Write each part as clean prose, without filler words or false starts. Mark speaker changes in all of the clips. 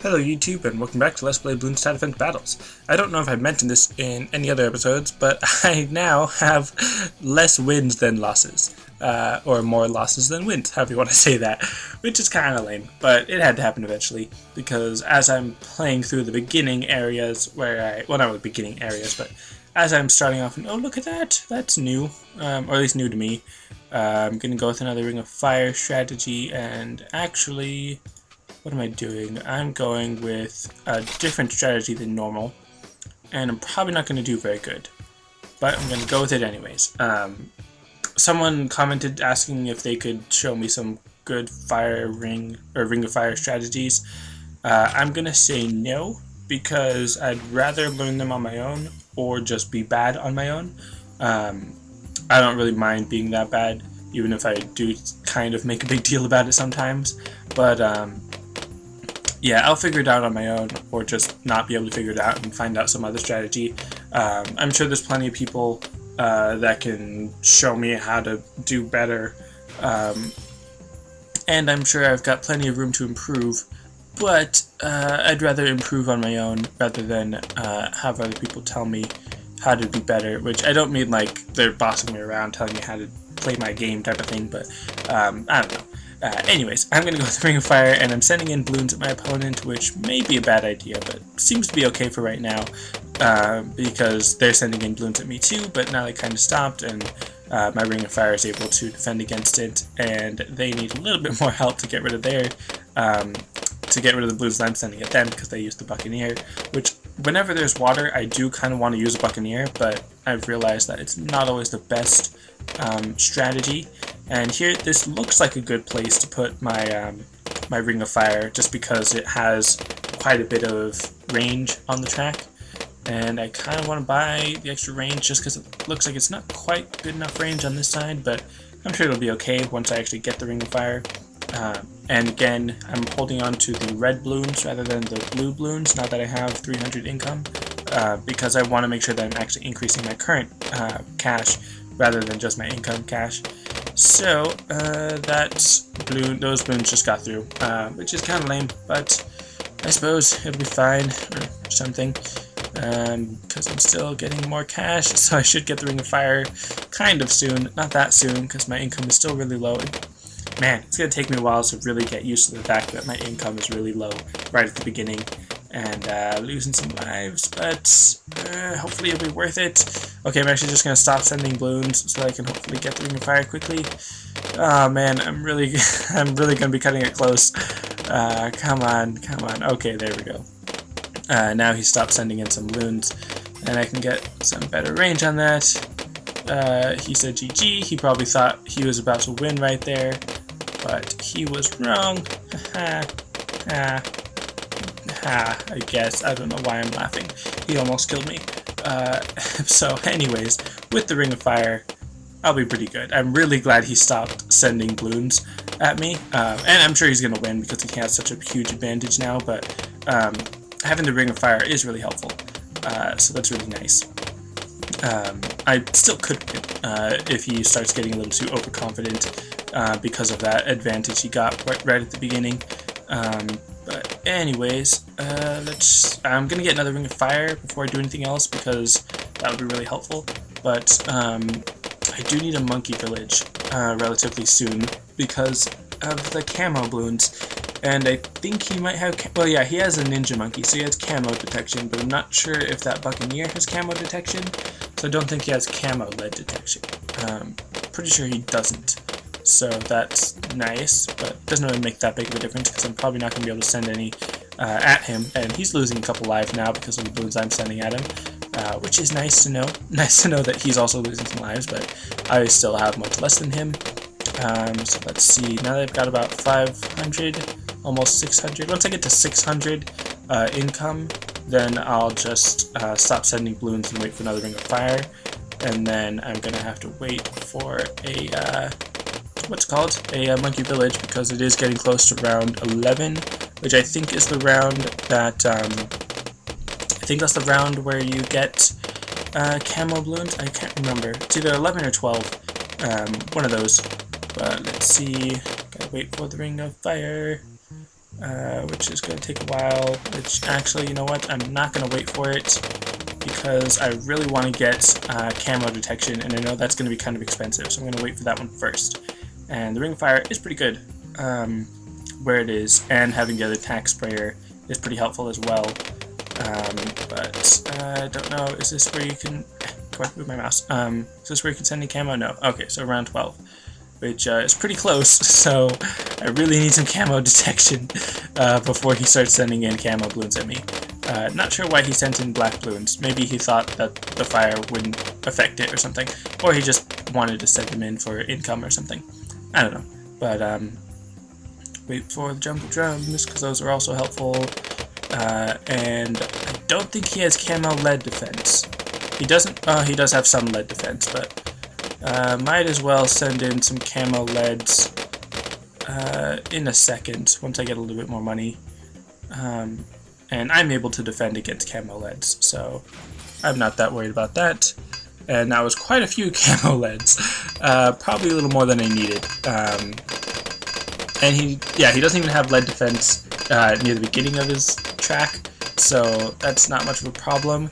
Speaker 1: Hello YouTube and welcome back to Let's Play Bloons Side Event Battles. I don't know if I've mentioned this in any other episodes, but I now have less wins than losses. Or more losses than wins, however you want to say that. Which is kind of lame, but it had to happen eventually, because as I'm playing through the beginning areas where well, not the beginning areas, but as I'm starting off and, oh look at that, that's new, or at least new to me. I'm going to go with another Ring of Fire strategy, and actually, what am I doing? I'm going with a different strategy than normal, and I'm probably not going to do very good, but I'm going to go with it anyways. Someone commented asking if they could show me some good fire ring or Ring of Fire strategies. I'm going to say no, because I'd rather learn them on my own or just be bad on my own. I don't really mind being that bad, even if I do kind of make a big deal about it sometimes, but yeah, I'll figure it out on my own, or just not be able to figure it out and find out some other strategy. I'm sure there's plenty of people that can show me how to do better, and I'm sure I've got plenty of room to improve, but I'd rather improve on my own rather than have other people tell me how to be better, which I don't mean like they're bossing me around telling me how to play my game type of thing, but I don't know. Anyways, I'm going to go with the Ring of Fire, and I'm sending in Bloons at my opponent, which may be a bad idea, but seems to be okay for right now, because they're sending in Bloons at me too, but now they kind of stopped, and my Ring of Fire is able to defend against it, and they need a little bit more help to get rid of their, to get rid of the Bloons that I'm sending at them, because they use the Buccaneer, which, whenever there's water, I do kind of want to use a Buccaneer, but I've realized that it's not always the best strategy. And here, this looks like a good place to put my my Ring of Fire, just because it has quite a bit of range on the track, and I kind of want to buy the extra range just because it looks like it's not quite good enough range on this side, but I'm sure it'll be okay once I actually get the Ring of Fire. And again, I'm holding on to the red Bloons rather than the blue Bloons now that I have 300 income, because I want to make sure that I'm actually increasing my current cash rather than just my income cash. So those Bloons just got through, which is kind of lame, but I suppose it'll be fine or something, because I'm still getting more cash, so I should get the Ring of Fire kind of soon. Not that soon, because my income is still really low. Man, it's going to take me a while to really get used to the fact that my income is really low right at the beginning, and losing some lives, but hopefully it'll be worth it. Okay, I'm actually just going to stop sending Bloons so I can hopefully get the Ring of Fire quickly. Oh man, I'm really going to be cutting it close. Come on. Okay, there we go. Now he stopped sending in some Bloons, and I can get some better range on that. He said GG. He probably thought he was about to win right there, but he was wrong. I guess. I don't know why I'm laughing. He almost killed me. So anyways, with the Ring of Fire, I'll be pretty good. I'm really glad he stopped sending Bloons at me, and I'm sure he's going to win because he has such a huge advantage now, but having the Ring of Fire is really helpful, so that's really nice. I still could win if he starts getting a little too overconfident because of that advantage he got right at the beginning. But anyways, I'm going to get another Ring of Fire before I do anything else, because that would be really helpful. But I do need a monkey village relatively soon because of the camo Bloons. And I think he might have, well yeah, he has a ninja monkey, so he has camo detection, but I'm not sure if that Buccaneer has camo detection, so I don't think he has camo lead detection. Pretty sure he doesn't. So that's nice, but it doesn't really make that big of a difference because I'm probably not going to be able to send any at him, and he's losing a couple lives now because of the Bloons I'm sending at him, which is nice to know. Nice to know that he's also losing some lives, but I still have much less than him. So let's see, now that I've got about 500, almost 600, once I get to 600 income, then I'll just stop sending Bloons and wait for another Ring of Fire, and then I'm going to have to wait for a monkey village, because it is getting close to round 11, which I think is the round that, I think that's the round where you get camo Bloons. I can't remember. It's either 11 or 12, one of those. But let's see, gotta wait for the Ring of Fire. which is going to take a while, which actually, you know what, I'm not going to wait for it because I really want to get camo detection, and I know that's going to be kind of expensive, so I'm going to wait for that one first. And the Ring of Fire is pretty good where it is, and having the other tack sprayer is pretty helpful as well. But I don't know, is this where you can... Come on, move my mouse. Is this where you can send any camo? No. Okay, so around 12. Which is pretty close, so I really need some camo detection before he starts sending in camo balloons at me. Not sure why he sent in black balloons. Maybe he thought that the fire wouldn't affect it or something, or he just wanted to send them in for income or something. I don't know, but wait for the jungle drums, because those are also helpful, and I don't think he has camo lead defense. He doesn't, he does have some lead defense, but might as well send in some camo leads in a second, once I get a little bit more money. And I'm able to defend against camo leads, so I'm not that worried about that. And that was quite a few camo leads, probably a little more than I needed. And he doesn't even have lead defense near the beginning of his track, so that's not much of a problem.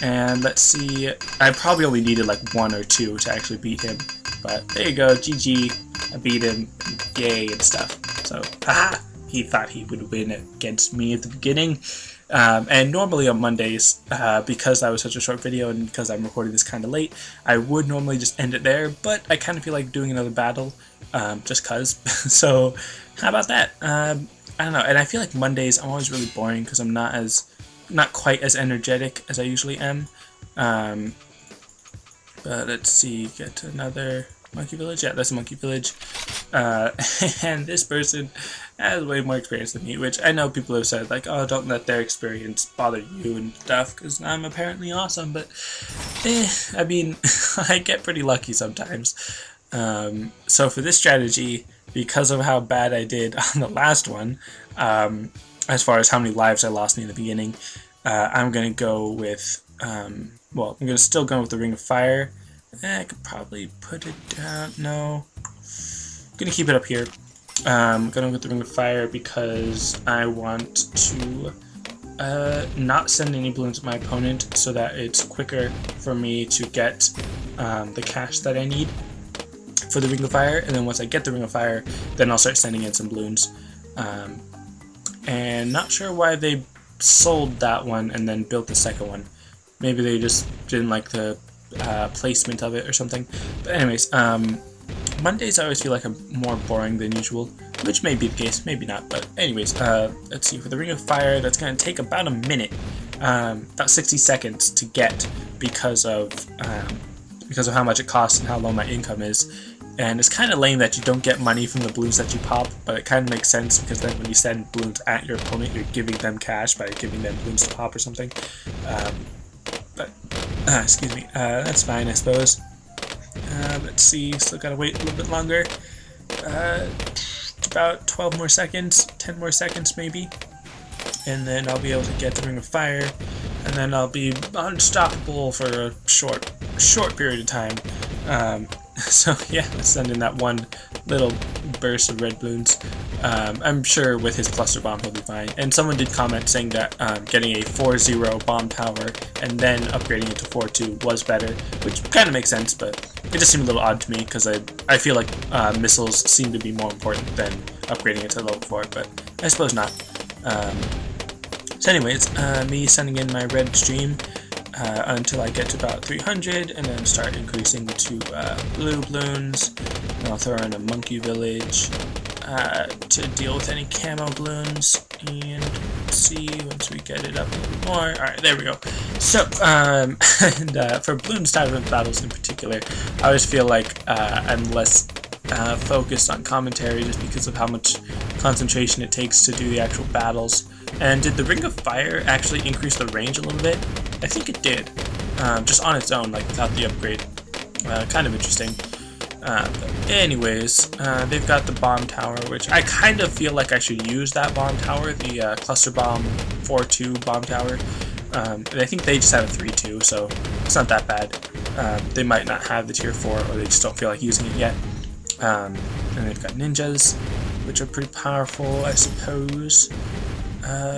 Speaker 1: And let's see, I probably only needed like 1 or 2 to actually beat him, but there you go, GG, I beat him, yay and stuff. So, haha, he thought he would win against me at the beginning. And normally on Mondays, because that was such a short video and because I'm recording this kind of late, I would normally just end it there, but I kind of feel like doing another battle, just cause. So, how about that? I don't know, and I feel like Mondays I'm always really boring because I'm not quite as energetic as I usually am. But let's see, get to another monkey village. Yeah, that's a monkey village. And this person has way more experience than me, which I know people have said, like, oh, don't let their experience bother you and stuff, because I'm apparently awesome, but, I mean, I get pretty lucky sometimes. So for this strategy, because of how bad I did on the last one, as far as how many lives I lost in the beginning, I'm going to go with, well, I'm going to still go with the Ring of Fire. I could probably put it down, no. I'm going to keep it up here. I'm going to go with the Ring of Fire because I want to not send any balloons at my opponent so that it's quicker for me to get the cash that I need for the Ring of Fire. And then once I get the Ring of Fire, then I'll start sending in some balloons. And not sure why they sold that one and then built the second one. Maybe they just didn't like the placement of it or something. But anyways, Mondays I always feel like I'm more boring than usual, which may be the case, maybe not. But anyways, let's see, for the Ring of Fire, that's going to take about a minute, about 60 seconds to get because of how much it costs and how low my income is. And it's kind of lame that you don't get money from the balloons that you pop, but it kind of makes sense because then when you send balloons at your opponent, you're giving them cash by giving them balloons to pop or something. Excuse me, that's fine, I suppose. Let's see, still gotta wait a little bit longer. About 12 more seconds, 10 more seconds maybe. And then I'll be able to get the Ring of Fire, and then I'll be unstoppable for a short period of time. So yeah, let's send in that one little burst of red balloons. I'm sure with his cluster bomb he'll be fine. And someone did comment saying that getting a 4-0 bomb tower and then upgrading it to 4-2 was better, which kind of makes sense, but it just seemed a little odd to me because I feel like missiles seem to be more important than upgrading it to level 4, but I suppose not. So anyways, me sending in my red stream until I get to about 300, and then start increasing to blue balloons. And I'll throw in a monkey village to deal with any camo balloons. And let's see, once we get it up a little more. Alright, there we go. So, and for balloons type of battles in particular, I always feel like I'm less focused on commentary just because of how much concentration it takes to do the actual battles. And did the Ring of Fire actually increase the range a little bit? I think it did, just on its own, like without the upgrade. Kind of interesting. But anyways, they've got the bomb tower, which I kind of feel like I should use that bomb tower, the cluster bomb 4-2 bomb tower. And I think they just have a 3-2, so it's not that bad. They might not have the tier 4, or they just don't feel like using it yet. And they've got ninjas. which are pretty powerful, I suppose.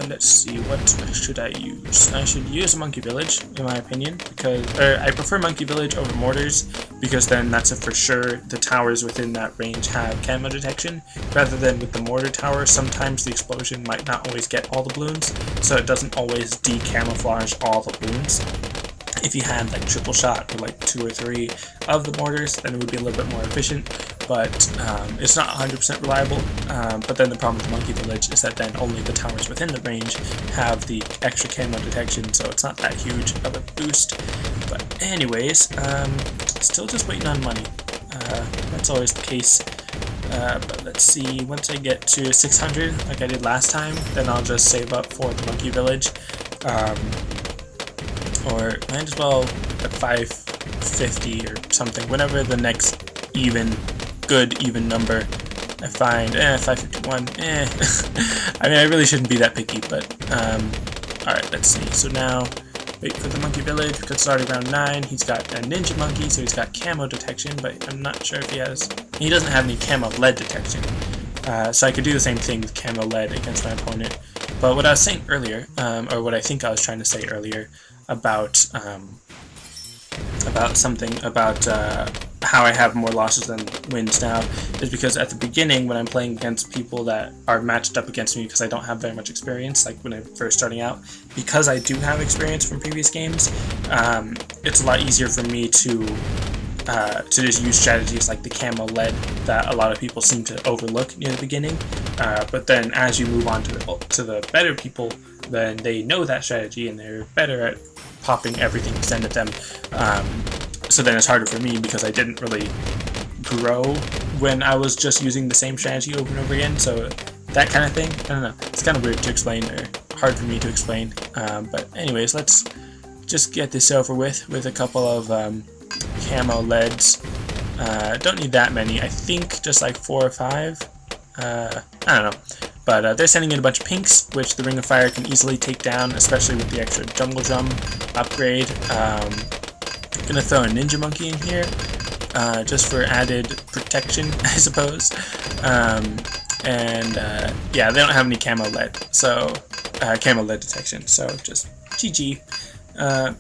Speaker 1: Let's see, what should I use? I should use a Monkey Village, in my opinion, because I prefer Monkey Village over mortars, because then that's a for sure the towers within that range have camo detection, rather than with the mortar tower, sometimes the explosion might not always get all the balloons, so it doesn't always de-camouflage all the balloons. If you had like triple shot or like 2 or 3 of the mortars, then it would be a little bit more efficient, but it's not 100% reliable. But then the problem with the Monkey Village is that then only the towers within the range have the extra camo detection, so it's not that huge of a boost. But anyways, still just waiting on money. That's always the case. But let's see, once I get to 600 like I did last time, then I'll just save up for the Monkey Village. Or might as well at 550 or something, whenever the next good even number I find. 551, I mean, I really shouldn't be that picky, but alright, let's see. So now wait for the Monkey Village because it's already round 9. He's got a Ninja Monkey, so he's got camo detection, but I'm not sure if he doesn't have any camo lead detection. So I could do the same thing with camo lead against my opponent. But what I was saying earlier, or what I think I was trying to say earlier about how I have more losses than wins now, is because at the beginning when I'm playing against people that are matched up against me because I don't have very much experience, like when I'm first starting out, because I do have experience from previous games, it's a lot easier for me to just use strategies like the camo lead that a lot of people seem to overlook near the beginning. But then as you move on to the better people, then they know that strategy and they're better at popping everything you send at them. So then it's harder for me because I didn't really grow when I was just using the same strategy over and over again. So that kind of thing, I don't know. It's kind of weird to explain, or hard for me to explain. But anyways, let's just get this over with a couple of camo leads. Don't need that many. I think just like 4 or 5. I don't know. But they're sending in a bunch of pinks, which the Ring of Fire can easily take down, especially with the extra Jungle Drum upgrade. Gonna throw a Ninja Monkey in here, just for added protection, I suppose. Yeah, they don't have any camo lead, so camo lead detection. So just GG.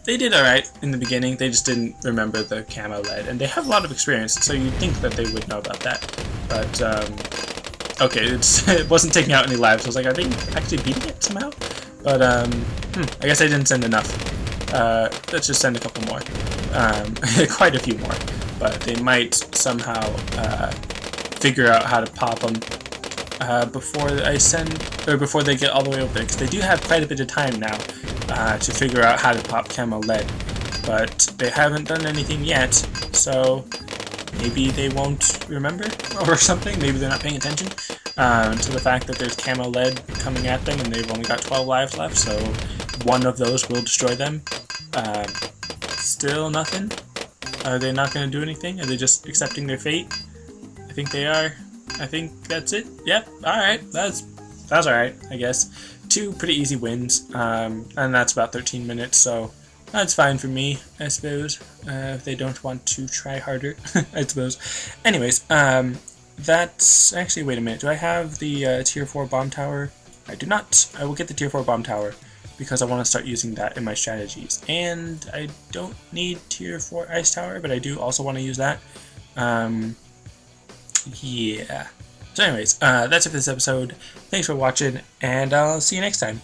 Speaker 1: They did alright in the beginning. They just didn't remember the camo lead, and they have a lot of experience, so you'd think that they would know about that. But okay, it wasn't taking out any lives. I was like, are they actually beating it somehow? But I guess I didn't send enough. Let's just send a couple more. Quite a few more. But they might somehow figure out how to pop them before they get all the way over there, because they do have quite a bit of time now to figure out how to pop camo lead. But they haven't done anything yet, so maybe they won't remember or something. Maybe they're not paying attention to the fact that there's camo lead coming at them and they've only got 12 lives left, so one of those will destroy them. Still nothing? Are they not going to do anything? Are they just accepting their fate? I think they are. I think that's it. Yep, alright. That's alright, I guess. 2 pretty easy wins, and that's about 13 minutes, so that's fine for me, I suppose, if they don't want to try harder, I suppose. Anyways, that's... Actually, wait a minute. Do I have the Tier 4 Bomb Tower? I do not. I will get the Tier 4 Bomb Tower because I want to start using that in my strategies. And I don't need Tier 4 Ice Tower, but I do also want to use that. Yeah. So anyways, that's it for this episode. Thanks for watching, and I'll see you next time.